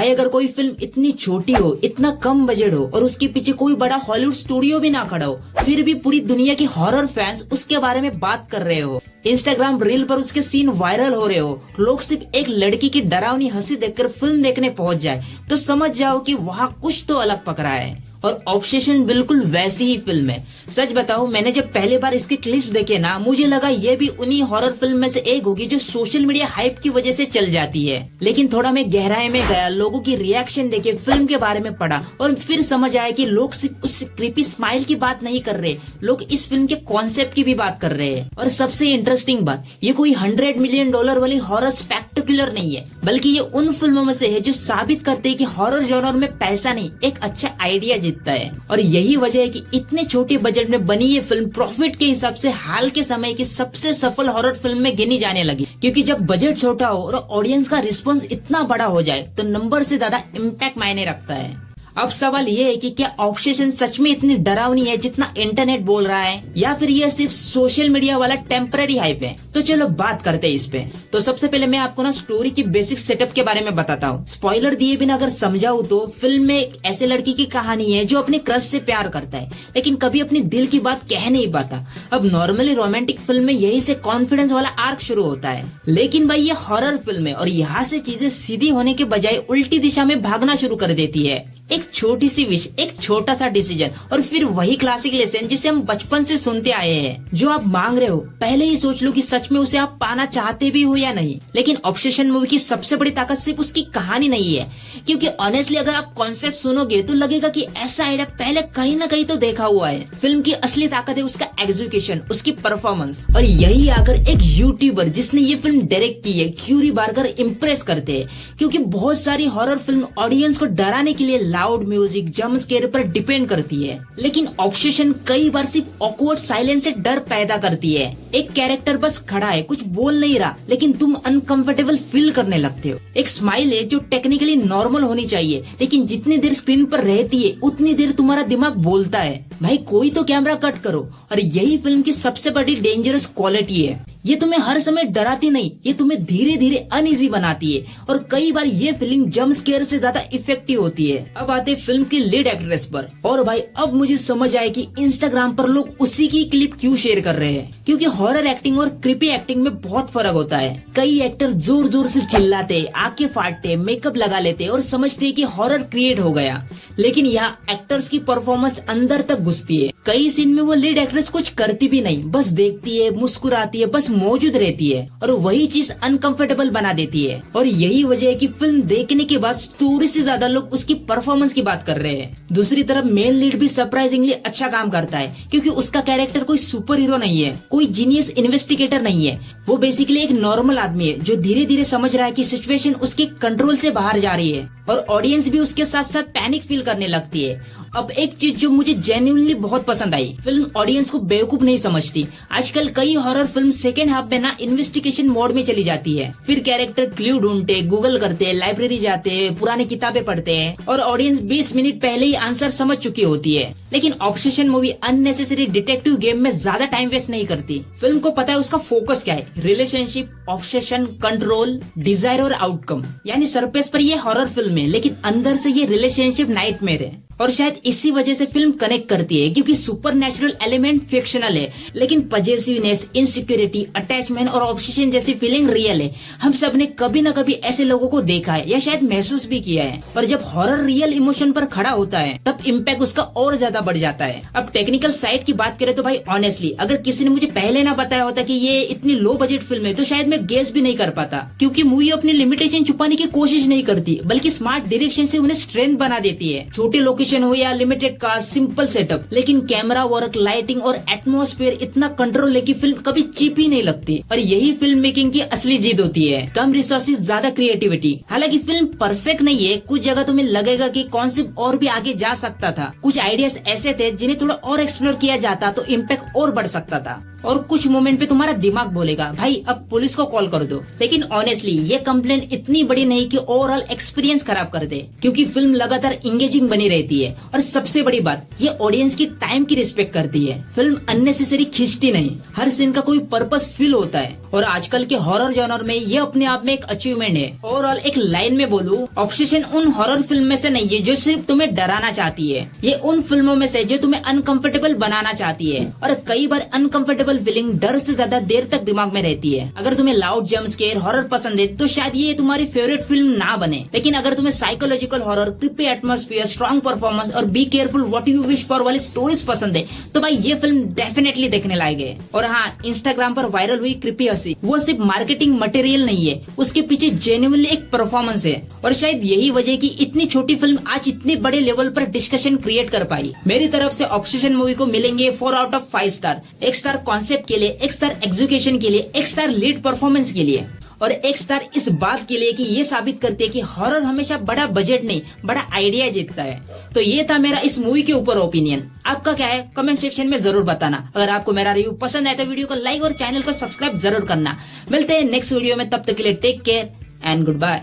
भाई अगर कोई फिल्म इतनी छोटी हो, इतना कम बजट हो और उसके पीछे कोई बड़ा हॉलीवुड स्टूडियो भी ना खड़ा हो, फिर भी पूरी दुनिया की हॉरर फैंस उसके बारे में बात कर रहे हो, इंस्टाग्राम रील पर उसके सीन वायरल हो रहे हो, लोग सिर्फ एक लड़की की डरावनी हंसी देखकर फिल्म देखने पहुंच जाए, तो समझ जाओ कि वहाँ कुछ तो अलग पकड़ा है। और ऑब्सेशन बिल्कुल वैसी ही फिल्म है। सच बताऊं, मैंने जब पहली बार इसके क्लिप्स देखे ना, मुझे लगा ये भी उन्हीं हॉरर फिल्म में से एक होगी जो सोशल मीडिया हाइप की वजह से चल जाती है। लेकिन थोड़ा मैं गहराई में गया, लोगों की रिएक्शन देखे, फिल्म के बारे में पढ़ा और फिर समझ आया कि लोग सिर्फ उस क्रीपी स्माइल की बात नहीं कर रहे, लोग इस फिल्म के कॉन्सेप्ट की भी बात कर रहे हैं। और सबसे इंटरेस्टिंग बात, ये कोई $100 मिलियन वाली हॉरर स्पेक्टेकुलर नहीं है, बल्कि ये उन फिल्मों में से है जो साबित करते हैं कि हॉरर जॉनर में पैसा नहीं, एक अच्छा आइडिया जीतता है। और यही वजह है कि इतने छोटे बजट में बनी ये फिल्म प्रॉफिट के हिसाब से हाल के समय की सबसे सफल हॉरर फिल्म में गिनी जाने लगी। क्योंकि जब बजट छोटा हो और ऑडियंस का रिस्पॉन्स इतना बड़ा हो जाए तो नंबर से ज्यादा इम्पैक्ट मायने रखता है। अब सवाल ये है कि क्या ऑब्सेशन सच में इतनी डरावनी है जितना इंटरनेट बोल रहा है, या फिर ये सिर्फ सोशल मीडिया वाला टेम्पररी हाइप है? तो चलो बात करते हैं इस पे। तो सबसे पहले मैं आपको ना स्टोरी की बेसिक सेटअप के बारे में बताता हूँ। स्पॉइलर दिए बिना अगर समझाऊं तो फिल्म में एक ऐसे लड़की की कहानी है जो अपने क्रश से प्यार करता है, लेकिन कभी अपनी दिल की बात कह नहीं पाता। अब नॉर्मली रोमांटिक फिल्म में यही से कॉन्फिडेंस वाला आर्क शुरू होता है, लेकिन भाई ये हॉरर फिल्म है और यहाँ से चीजें सीधी होने के बजाय उल्टी दिशा में भागना शुरू कर देती है। एक छोटी सी विश, एक छोटा सा डिसीजन और फिर वही क्लासिक लेसन जिसे हम बचपन से सुनते आए हैं। जो आप मांग रहे हो, पहले ही सोच लो कि सच में उसे आप पाना चाहते भी हो या नहीं। लेकिन ऑब्सेशन मूवी की सबसे बड़ी ताकत सिर्फ उसकी कहानी नहीं है, क्योंकि ऑनेस्टली अगर आप कॉन्सेप्ट सुनोगे तो लगेगा कि ऐसा आइडिया पहले कहीं ना कहीं तो देखा हुआ है। फिल्म की असली ताकत है उसका एग्जीक्यूशन, उसकी परफॉर्मेंस। और यही आकर एक यूट्यूबर जिसने ये फिल्म डायरेक्ट की है, क्यूरी बार्गर, इम्प्रेस करते हैं। क्योंकि बहुत सारी हॉरर फिल्म ऑडियंस को डराने के लिए लाउड म्यूजिक, जंप स्केयर पर डिपेंड करती है, लेकिन ऑब्सेशन कई बार सिर्फ ऑकवर्ड साइलेंस से डर पैदा करती है। एक कैरेक्टर बस खड़ा है, कुछ बोल नहीं रहा, लेकिन तुम अनकंफर्टेबल फील करने लगते हो। एक स्माइल है जो टेक्निकली नॉर्मल होनी चाहिए, लेकिन जितनी देर स्क्रीन पर रहती है उतनी देर तुम्हारा दिमाग बोलता है, भाई कोई तो कैमरा कट करो। और यही फिल्म की सबसे बड़ी डेंजरस क्वालिटी है। ये तुम्हें हर समय डराती नहीं, ये तुम्हें धीरे धीरे अनइजी बनाती है। और कई बार ये फीलिंग जंप स्केयर से ज्यादा इफेक्टिव होती है। अब आते फिल्म की लीड एक्ट्रेस पर। और भाई अब मुझे समझ आया कि इंस्टाग्राम पर लोग उसी की क्लिप क्यों शेयर कर रहे हैं, क्योंकि हॉरर एक्टिंग और क्रीपी एक्टिंग में बहुत फर्क होता है। कई एक्टर जोर जोर से चिल्लाते, आंखें फाड़ते, मेकअप लगा लेते और समझते कि हॉरर क्रिएट हो गया, लेकिन यहाँ एक्टर्स की परफॉर्मेंस अंदर तक घुसती है। कई सीन में वो लीड एक्ट्रेस कुछ करती भी नहीं, बस देखती है, मुस्कुराती है, बस मौजूद रहती है, और वही चीज अनकंफर्टेबल बना देती है। और यही वजह है कि फिल्म देखने के बाद स्टोरी से ज्यादा लोग उसकी परफॉर्मेंस की बात कर रहे हैं। दूसरी तरफ मेन लीड भी सरप्राइजिंगली अच्छा काम करता है, क्योंकि उसका कैरेक्टर कोई सुपर हीरो नहीं है, कोई जीनियस इन्वेस्टिगेटर नहीं है। वो बेसिकली एक नॉर्मल आदमी है जो धीरे धीरे समझ रहा है कि सिचुएशन उसके कंट्रोल से बाहर जा रही है, और ऑडियंस भी उसके साथ साथ पैनिक फील करने लगती है। अब एक चीज जो मुझे जेन्युइनली बहुत पसंद आई, फिल्म ऑडियंस को बेवकूफ नहीं समझती। आजकल कई हॉरर फिल्म सेकेंड हाफ में ना इन्वेस्टिगेशन मोड में चली जाती है, फिर कैरेक्टर क्लू ढूंढते, गूगल करते, लाइब्रेरी जाते, पुरानी किताबें पढ़ते हैं, और ऑडियंस 20 मिनट पहले ही आंसर समझ चुकी होती है। लेकिन obsession movie unnecessary detective game में ज्यादा टाइम वेस्ट नहीं करती। फिल्म को पता है उसका फोकस क्या है, रिलेशनशिप, ऑब्सेशन, कंट्रोल, डिजायर और आउटकम। यानी सरफेस पर ये हॉरर फिल्म है, लेकिन अंदर से ये रिलेशनशिप नाइटमेयर है। और शायद इसी वजह से फिल्म कनेक्ट करती है, क्योंकि सुपर नेचुरल एलिमेंट फिक्शनल है, लेकिन पजेसिवनेस, इनसिक्योरिटी, अटैचमेंट और ऑब्सेशन जैसी फीलिंग रियल है। हम सब ने कभी न कभी ऐसे लोगों को देखा है या शायद महसूस भी किया है। पर जब हॉरर रियल इमोशन पर खड़ा होता है तब इम्पैक्ट उसका और ज्यादा बढ़ जाता है। अब टेक्निकल साइड की बात करें तो भाई ऑनेस्टली अगर किसी ने मुझे पहले ना बताया होता कि ये इतनी लो बजट फिल्म है, तो शायद मैं गेस भी नहीं कर पाता। क्योंकि मूवी अपनी लिमिटेशन छुपाने की कोशिश नहीं करती, बल्कि स्मार्ट डायरेक्शन से उन्हें स्ट्रेंथ बना देती है। छोटे लोकेशन हो या लिमिटेड कास्ट, सिंपल सेटअप, लेकिन कैमरा वर्क, लाइटिंग और एटमॉस्फेयर इतना कंट्रोल है कि फिल्म कभी चीप ही नहीं लगती। और यही फिल्म मेकिंग की असली जीत होती है, कम रिसोर्सेज, ज्यादा क्रिएटिविटी। हालांकि फिल्म परफेक्ट नहीं है, कुछ जगह तुम्हें लगेगा कि कॉन्सेप्ट और भी आगे जा सकता था, कुछ आइडियाज ऐसे थे जिन्हें थोड़ा और एक्सप्लोर किया जाता तो इम्पैक्ट और बढ़ सकता था। और कुछ मोमेंट पे तुम्हारा दिमाग बोलेगा भाई अब पुलिस को कॉल कर दो। लेकिन ऑनेस्टली ये कंप्लेंट इतनी बड़ी नहीं कि ओवरऑल एक्सपीरियंस खराब कर दे, क्योंकि फिल्म लगातार इंगेजिंग बनी रहती है। और सबसे बड़ी बात, ये ऑडियंस की टाइम की रिस्पेक्ट करती है। फिल्म अननेसेसरी खींचती नहीं, हर सीन का कोई पर्पस फील होता है। और आजकल के हॉरर जॉनर में ये अपने आप में एक अचीवमेंट है। ओवरऑल एक लाइन में बोलूं, ऑब्सेशन उन हॉरर फिल्म में से नहीं है जो सिर्फ तुम्हें डराना चाहती है, ये उन फिल्मों में से जो तुम्हें अनकंफर्टेबल बनाना चाहती है। और कई बार अनकंफर्टेबल फीलिंग डर से ज्यादा देर तक दिमाग में रहती है। अगर तुम्हें लाउड जंप स्केयर हॉरर पसंद है तो शायद ये तुम्हारी फेवरेट फिल्म ना बने, लेकिन अगर तुम्हें psychological horror, creepy atmosphere, strong performance और be careful what you wish for वाली स्टोरीज पसंद है तो भाई ये फिल्म डेफिनेटली देखने लायक है। और हाँ, इंस्टाग्राम पर वायरल हुई क्रीपी हंसी वो सिर्फ मार्केटिंग मटेरियल नहीं है, उसके पीछे जेन्युइनली एक परफॉर्मेंस है। और शायद यही वजह की इतनी छोटी फिल्म आज इतने बड़े लेवल पर डिस्कशन क्रिएट कर पाई। मेरी तरफ से ऑब्सेशन मूवी को मिलेंगे 4 out of 5 star. 1 star concept के लिए, 1 स्टार एग्जीक्यूशन के लिए, 1 स्टार लीड परफॉर्मेंस के लिए और 1 स्टार इस बात के लिए कि ये साबित करती है कि हॉरर हमेशा बड़ा बजट नहीं, बड़ा आइडिया जीतता है। तो ये था मेरा इस मूवी के ऊपर ओपिनियन। आपका क्या है कमेंट सेक्शन में जरूर बताना। अगर आपको मेरा रिव्यू पसंद आया तो वीडियो को लाइक और चैनल को सब्सक्राइब जरूर करना। मिलते हैं नेक्स्ट वीडियो में, तब तक के लिए take care and good bye.